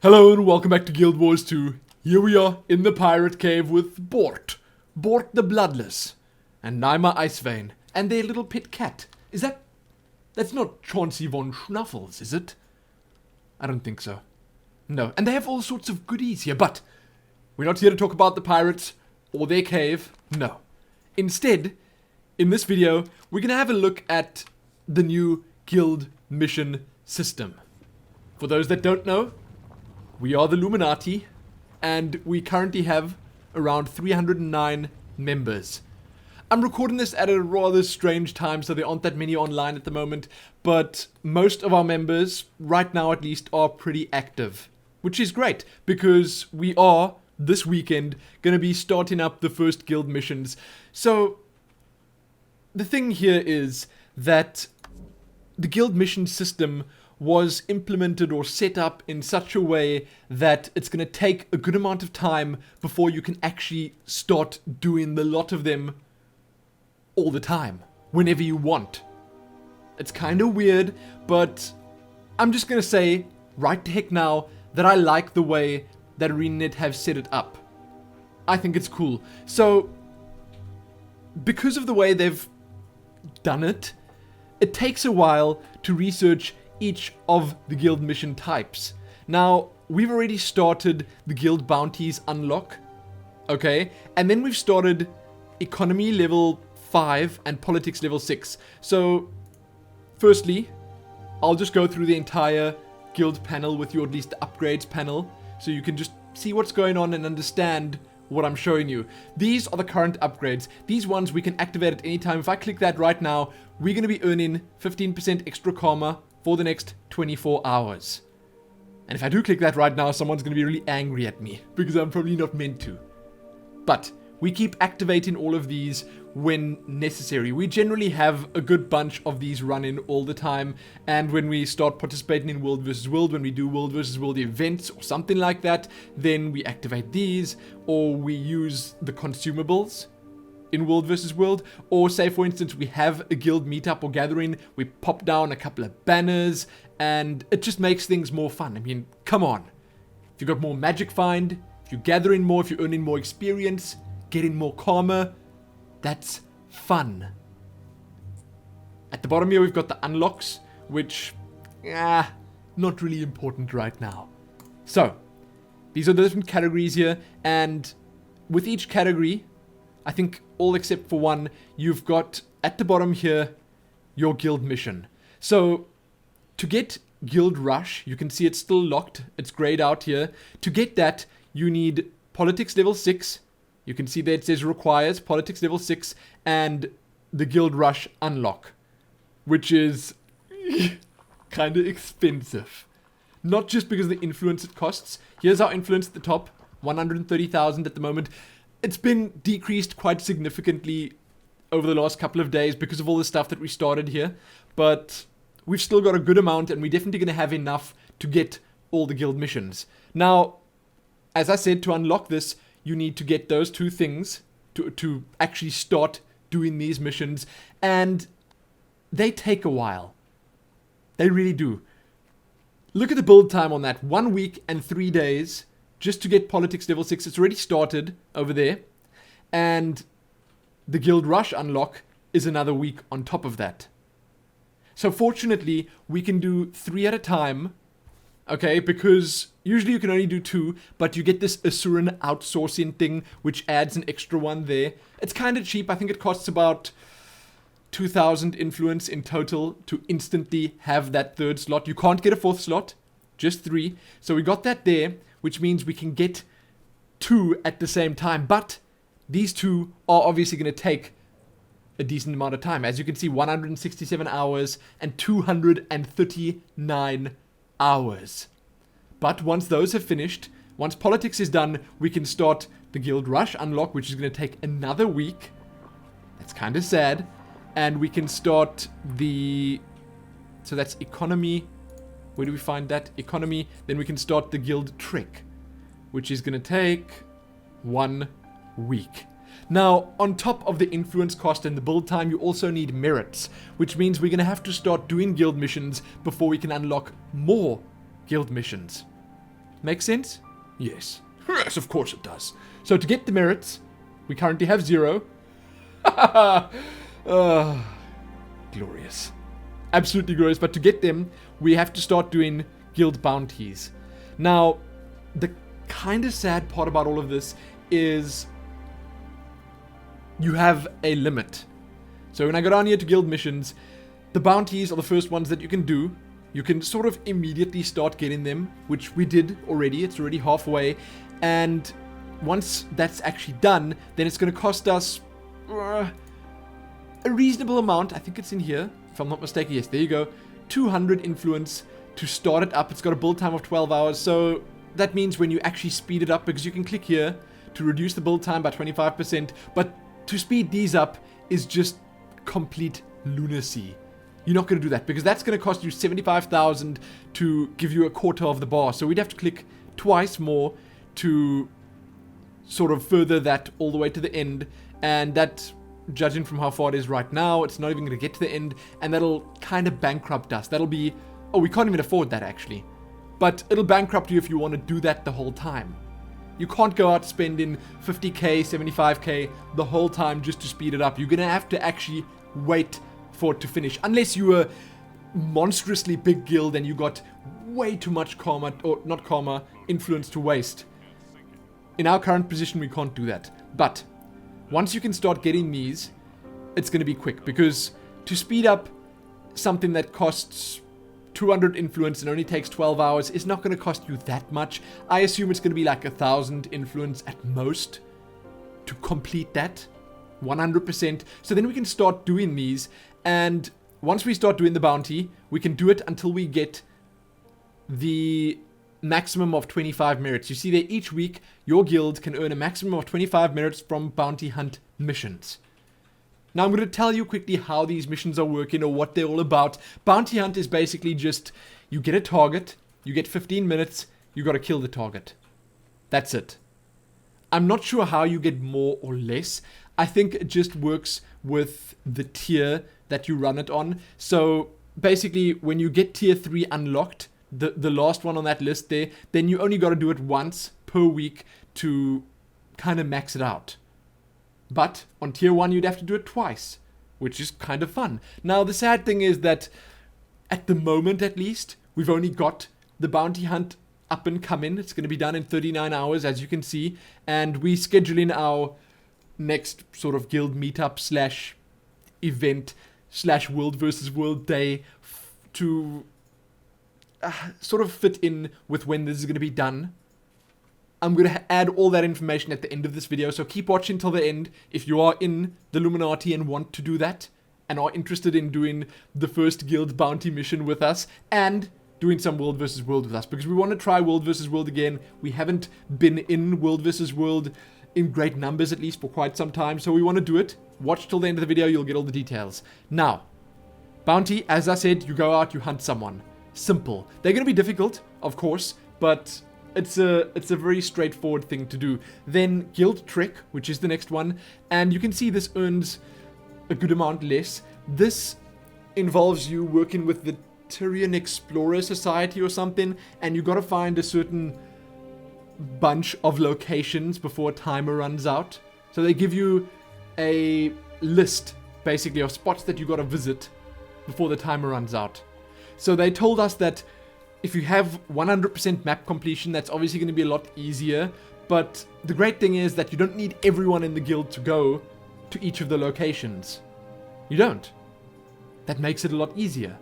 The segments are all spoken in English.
Hello and welcome back to Guild Wars 2. Here we are in the pirate cave with Bort the Bloodless, and Naima Icevein, and their little pet cat. That's not Chauncey von Schnuffles, is it? I don't think so. No, and they have all sorts of goodies here, but we're not here to talk about the pirates or their cave, no. Instead, in this video, we're gonna have a look at the new guild mission system. For those that don't know, we are the Luminati, and we currently have around 309 members. I'm recording this at a rather strange time, so there aren't that many online at the moment, but most of our members, right now at least, are pretty active. Which is great, because we are, this weekend, going to be starting up the first guild missions. So, the thing here is that the guild mission system was implemented or set up in such a way that it's going to take a good amount of time before you can actually start doing the lot of them all the time, whenever you want. It's kind of weird, but I'm just going to say right the heck now that I like the way that ArenaNet have set it up. I think it's cool. So, because of the way they've done it, it takes a while to research each of the guild mission types. Now, we've already started the guild bounties unlock, okay? And then we've started economy level 5 and politics level 6. So, firstly, I'll just go through the entire guild panel with you, at least the upgrades panel, so you can just see what's going on and understand what I'm showing you. These are the current upgrades. These ones we can activate at any time. If I click that right now, we're going to be earning 15% extra karma for the next 24 hours. And if I do click that right now, someone's going to be really angry at me, because I'm probably not meant to. But we keep activating all of these when necessary. We generally have a good bunch of these running all the time, and when we start participating in World vs. World, when we do World vs. World events or something like that, then we activate these, or we use the consumables in World vs. World, or say for instance we have a guild meetup or gathering, we pop down a couple of banners, and it just makes things more fun. I mean, come on. If you've got more magic find, if you're gathering more, if you're earning more experience, getting more karma, that's fun. At the bottom here we've got the unlocks, which, not really important right now. So, these are the different categories here, and with each category, I think all except for one, you've got at the bottom here your guild mission. So to get Guild Rush, you can see it's still locked, it's grayed out here. To get that, you need Politics level 6. You can see that it says requires Politics level 6 and the Guild Rush unlock, which is kind of expensive. Not just because of the influence it costs. Here's our influence at the top, 130,000 at the moment. It's been decreased quite significantly over the last couple of days because of all the stuff that we started here. But we've still got a good amount, and we're definitely going to have enough to get all the guild missions. Now, as I said, to unlock this, you need to get those two things to actually start doing these missions. And they take a while. They really do. Look at the build time on that. 1 week and 3 days. Just to get Politics level 6, it's already started over there. And the Guild Rush unlock is another week on top of that. So fortunately, we can do 3 at a time. Okay, because usually you can only do 2, but you get this Asuran outsourcing thing, which adds an extra one there. It's kind of cheap. I think it costs about 2,000 influence in total to instantly have that 3rd slot. You can't get a 4th slot, just 3. So we got that there, which means we can get 2 at the same time. But these 2 are obviously going to take a decent amount of time. As you can see, 167 hours and 239 hours. But once those have finished, once Politics is done, we can start the Guild Rush unlock, which is going to take another week. That's kind of sad. And we can start the... So that's economy. Where do we find that? Economy. Then we can start the Guild Trick, which is going to take 1 week. Now, on top of the influence cost and the build time, you also need merits, which means we're going to have to start doing guild missions before we can unlock more guild missions. Make sense? Yes. Yes, of course it does. So to get the merits, we currently have 0. Glorious. Absolutely glorious. But to get them, we have to start doing guild bounties. Now, the kind of sad part about all of this is you have a limit. So when I go down here to guild missions, the bounties are the first ones that you can do. You can sort of immediately start getting them, which we did already. It's already halfway. And once that's actually done, then it's going to cost us a reasonable amount. I think it's in here, if I'm not mistaken. Yes, there you go. 200 influence to start it up. It's got a build time of 12 hours. So that means when you actually speed it up, because you can click here to reduce the build time by 25%. But to speed these up is just complete lunacy. You're not going to do that because that's going to cost you 75,000 to give you a quarter of the bar. So we'd have to click twice more to sort of further that all the way to the end. And that, judging from how far it is right now, it's not even going to get to the end. And that'll kind of bankrupt us. That'll be, oh, we can't even afford that actually. But it'll bankrupt you if you want to do that the whole time. You can't go out spending 50k, 75k the whole time just to speed it up. You're going to have to actually wait for it to finish. Unless you were monstrously big guild and you got way too much karma, or not karma, influence to waste. In our current position, we can't do that. But once you can start getting these, it's going to be quick. Because to speed up something that costs 200 influence and only takes 12 hours is not going to cost you that much. I assume it's going to be like 1,000 influence at most to complete that 100%. So then we can start doing these, and once we start doing the bounty, we can do it until we get the maximum of 25 merits. You see there, each week your guild can earn a maximum of 25 merits from bounty hunt missions. Now I'm going to tell you quickly how these missions are working or what they're all about. Bounty hunt is basically just, you get a target, you get 15 minutes, you got to kill the target. That's it. I'm not sure how you get more or less. I think it just works with the tier that you run it on. So basically when you get tier 3 unlocked, the last one on that list there, then you only got to do it once per week to kind of max it out. But on tier 1, you'd have to do it twice, which is kind of fun. Now, the sad thing is that at the moment, at least, we've only got the bounty hunt up and coming. It's going to be done in 39 hours, as you can see. And we're scheduling our next sort of guild meetup slash event slash world versus world day to sort of fit in with when this is going to be done. I'm going to add all that information at the end of this video, so keep watching till the end if you are in the Luminati and want to do that, and are interested in doing the first guild bounty mission with us, and doing some World vs. World with us, because we want to try World vs. World again. We haven't been in World vs. World in great numbers, at least, for quite some time, so we want to do it. Watch till the end of the video, you'll get all the details. Now, bounty, as I said, you go out, you hunt someone. Simple. They're going to be difficult, of course, but it's a very straightforward thing to do. Then guild trick, which is the next one, and you can see this earns a good amount less. This involves you working with the Tyrian Explorer Society or something, and you got to find a certain bunch of locations before a timer runs out. So they give you a list, basically, of spots that you got to visit before the timer runs out. So they told us that if you have 100% map completion, that's obviously going to be a lot easier. But the great thing is that you don't need everyone in the guild to go to each of the locations. You don't. That makes it a lot easier.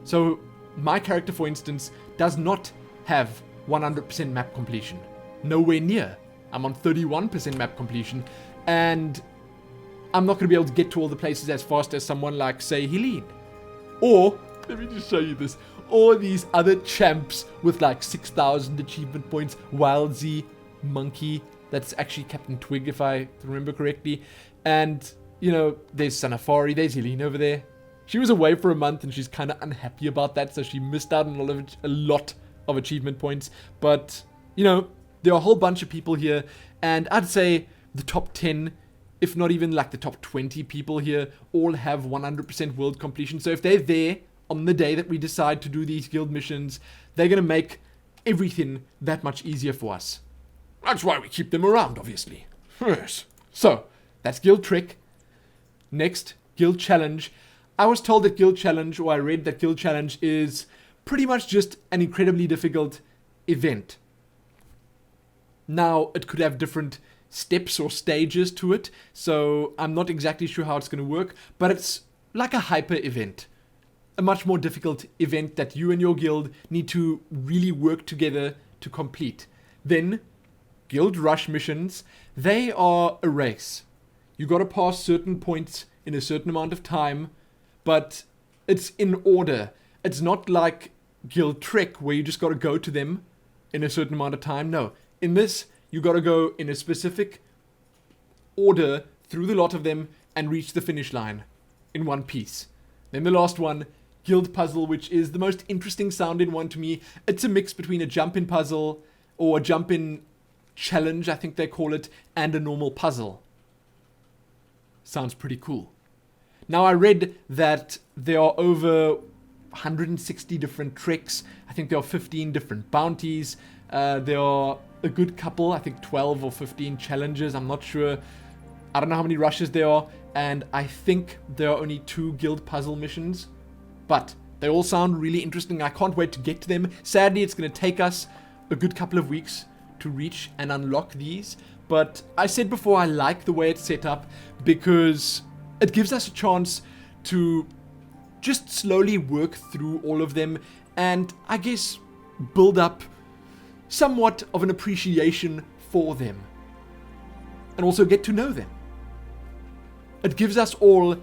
So my character, for instance, does not have 100% map completion. Nowhere near. I'm on 31% map completion. And I'm not going to be able to get to all the places as fast as someone like, say, Helene. Or, let me just show you this. Or these other champs with like 6,000 achievement points. Wild Z, Monkey. That's actually Captain Twig, if I remember correctly. And, you know, there's Sanafari. There's Helene over there. She was away for a month and she's kind of unhappy about that. So she missed out on a lot of achievement points. But, you know, there are a whole bunch of people here. And I'd say the top 10, if not even like the top 20 people here, all have 100% world completion. So if they're there on the day that we decide to do these guild missions, they're going to make everything that much easier for us. That's why we keep them around, obviously. Yes. So, that's Guild Trick. Next, Guild Challenge. I was told that Guild Challenge, or I read that Guild Challenge is pretty much just an incredibly difficult event. Now, it could have different steps or stages to it, so I'm not exactly sure how it's going to work, but it's like a hyper event. A much more difficult event that you and your guild need to really work together to complete. Then, Guild Rush missions, they are a race. You got to pass certain points in a certain amount of time, but it's in order. It's not like Guild Trick where you just got to go to them in a certain amount of time. No, in this, you got to go in a specific order through the lot of them and reach the finish line in one piece. Then the last one, Guild Puzzle, which is the most interesting sounding one to me. It's a mix between a jump-in puzzle or a jump-in challenge, I think they call it, and a normal puzzle. Sounds pretty cool. Now, I read that there are over 160 different tricks. I think there are 15 different bounties. There are a good couple, I think 12 or 15 challenges. I'm not sure. I don't know how many rushes there are. And I think there are only 2 guild puzzle missions. But they all sound really interesting. I can't wait to get to them. Sadly, it's going to take us a good couple of weeks to reach and unlock these. But I said before, I like the way it's set up because it gives us a chance to just slowly work through all of them and I guess build up somewhat of an appreciation for them and also get to know them. It gives us all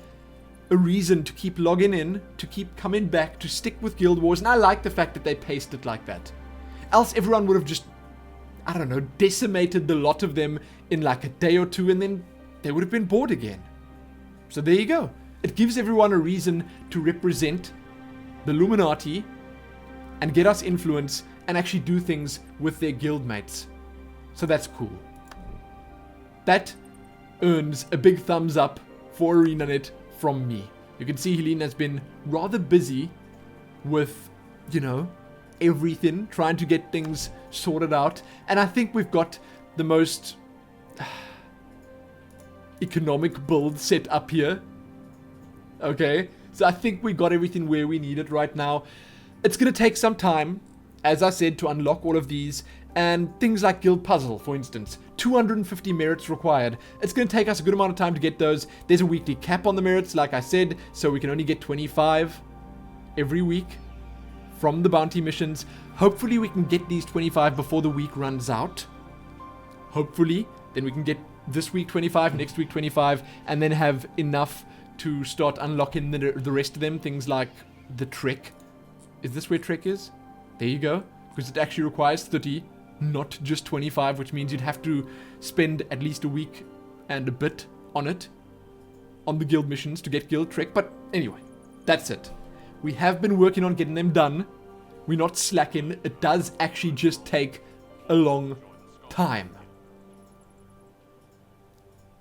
a reason to keep logging in, to keep coming back, to stick with Guild Wars, and I like the fact that they paced it like that. Else everyone would have just, I don't know, decimated the lot of them in like a day or two and then they would have been bored again. So there you go. It gives everyone a reason to represent the Luminati and get us influence and actually do things with their guildmates. So that's cool. That earns a big thumbs up for ArenaNet from me. You can see Helene has been rather busy with, you know, everything, trying to get things sorted out. And I think we've got the most economic build set up here. Okay, so I think we got everything where we need it right now. It's going to take some time, as I said, to unlock all of these. And things like Guild Puzzle, for instance, 250 merits required. It's going to take us a good amount of time to get those. There's a weekly cap on the merits, like I said, so we can only get 25 every week from the bounty missions. Hopefully we can get these 25 before the week runs out. Hopefully. Then we can get this week 25, next week 25, and then have enough to start unlocking the rest of them. Things like the trick. Is this where trick is? There you go. Because it actually requires 30, not just 25, which means you'd have to spend at least a week and a bit on it, on the guild missions to get guild trick. But anyway, that's it. We have been working on getting them done. We're not slacking. It does actually just take a long time.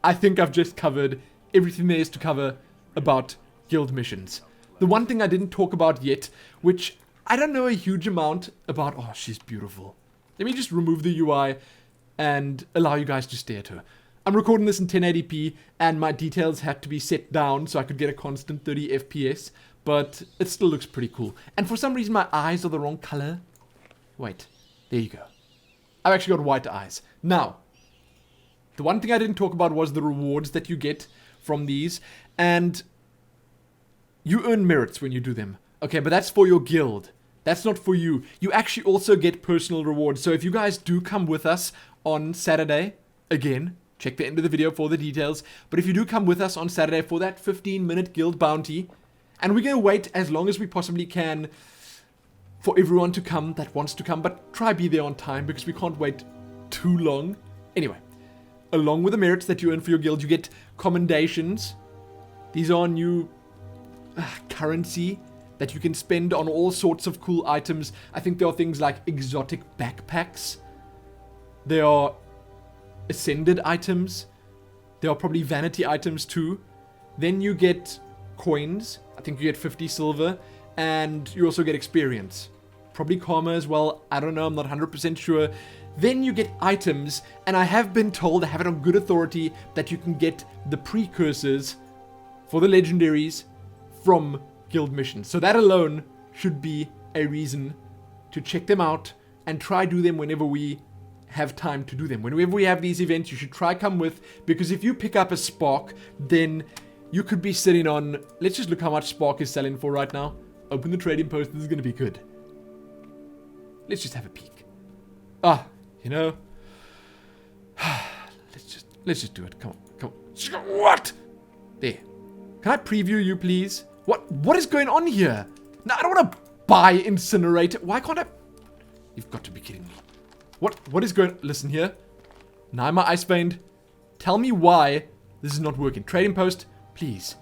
I think I've just covered everything there is to cover about guild missions. The one thing I didn't talk about yet, which I don't know a huge amount about. Oh, she's beautiful. Let me just remove the UI and allow you guys to stare at her. I'm recording this in 1080p and my details had to be set down so I could get a constant 30 FPS, but it still looks pretty cool. And for some reason my eyes are the wrong color. Wait, there you go. I've actually got white eyes. Now, the one thing I didn't talk about was the rewards that you get from these, and you earn merits when you do them. Okay, but that's for your guild. That's not for you. You actually also get personal rewards. So if you guys do come with us on Saturday, again, check the end of the video for the details. But if you do come with us on Saturday for that 15-minute guild bounty, and we're going to wait as long as we possibly can for everyone to come that wants to come, but try be there on time because we can't wait too long. Anyway, along with the merits that you earn for your guild, you get commendations. These are new currency that you can spend on all sorts of cool items. I think there are things like exotic backpacks. There are ascended items. There are probably vanity items too. Then you get coins. I think you get 50 silver. And you also get experience. probably karma as well. I don't know, I'm not 100% sure. Then you get items, and I have been told, I have it on good authority, that you can get the precursors for the legendaries from guild missions. So that alone should be a reason to check them out and try do them whenever we have time to do them. Whenever we have these events, you should try come with, because if you pick up a spark, then you could be sitting on, let's just look how much spark is selling for right now. Open the trading post, this is going to be good. Let's just have a peek. You know, let's just do it. Come on. What? There. Can I preview you, please? What is going on here? No, I don't want to buy Incinerator. Why can't I? You've got to be kidding me. What is going? Listen here. Naima Icevein, tell me why this is not working. Trading post, please.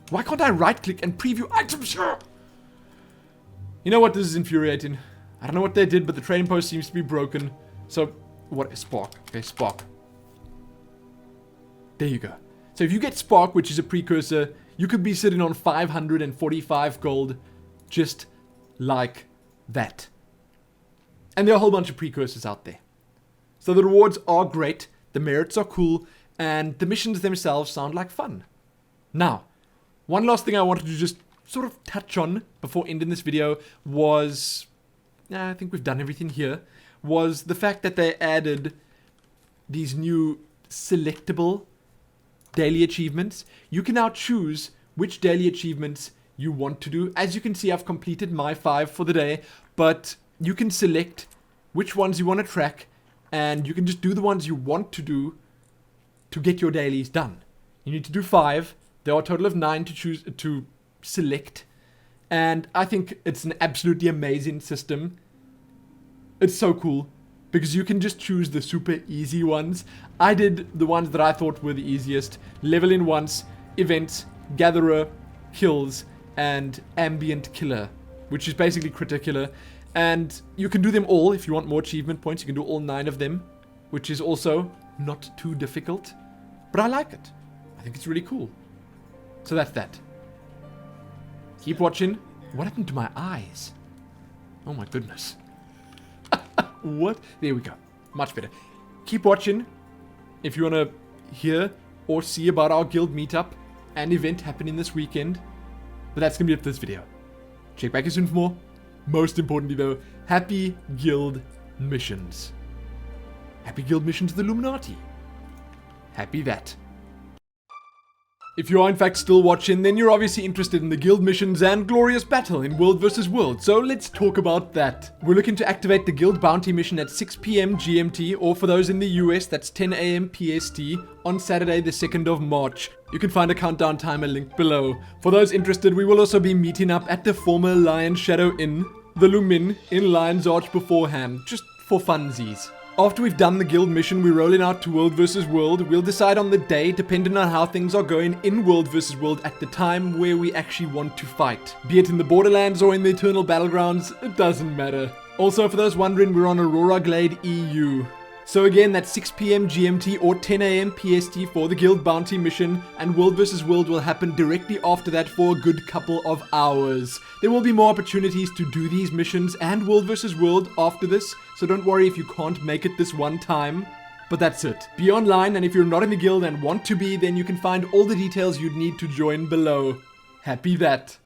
Why can't I right click and preview items? You know what? This is infuriating. I don't know what they did, but the trading post seems to be broken. So, what is Spark? Okay, Spark. There you go. So if you get Spark, which is a precursor, you could be sitting on 545 gold, just like that. And there are a whole bunch of precursors out there. So the rewards are great, the merits are cool, and the missions themselves sound like fun. Now, one last thing I wanted to just sort of touch on before ending this video was... I think we've done everything here, was the fact that they added these new selectable daily achievements. You can now choose which daily achievements you want to do. As you can see, I've completed my 5 for the day, but you can select which ones you want to track, and you can just do the ones you want to do to get your dailies done. You need to do 5. There are a total of 9 to choose to select. And I think it's an absolutely amazing system. It's so cool because you can just choose the super easy ones. I did the ones that I thought were the easiest. Level in once, events, gatherer, kills, and ambient killer, which is basically critter killer. And you can do them all if you want more achievement points. You can do all 9 of them, which is also not too difficult. But I like it. I think it's really cool. So that's that. Keep watching. What happened to my eyes? Oh my goodness. What? There we go. Much better. Keep watching if you want to hear or see about our guild meetup and event happening this weekend. But that's going to be it for this video. Check back here soon for more. Most importantly though, happy guild missions. Happy guild mission to the Luminati. Happy that. If you are in fact still watching, then you're obviously interested in the guild missions and glorious battle in World vs. World, so let's talk about that. We're looking to activate the guild bounty mission at 6 PM GMT, or for those in the US, that's 10 AM PST, on Saturday the 2nd of March. You can find a countdown timer linked below. For those interested, we will also be meeting up at the former Lion Shadow Inn, the Lumin, in Lion's Arch beforehand, just for funsies. After we've done the guild mission, we're rolling out to World vs. World. We'll decide on the day, depending on how things are going in World vs. World at the time where we actually want to fight. Be it in the Borderlands or in the Eternal Battlegrounds, it doesn't matter. Also, for those wondering, we're on Aurora Glade EU. So again, that's 6 PM GMT or 10 AM PST for the guild bounty mission, and World vs. World will happen directly after that for a good couple of hours. There will be more opportunities to do these missions and World vs. World after this, so don't worry if you can't make it this one time. But that's it. Be online, and if you're not in the guild and want to be, then you can find all the details you'd need to join below. Happy that.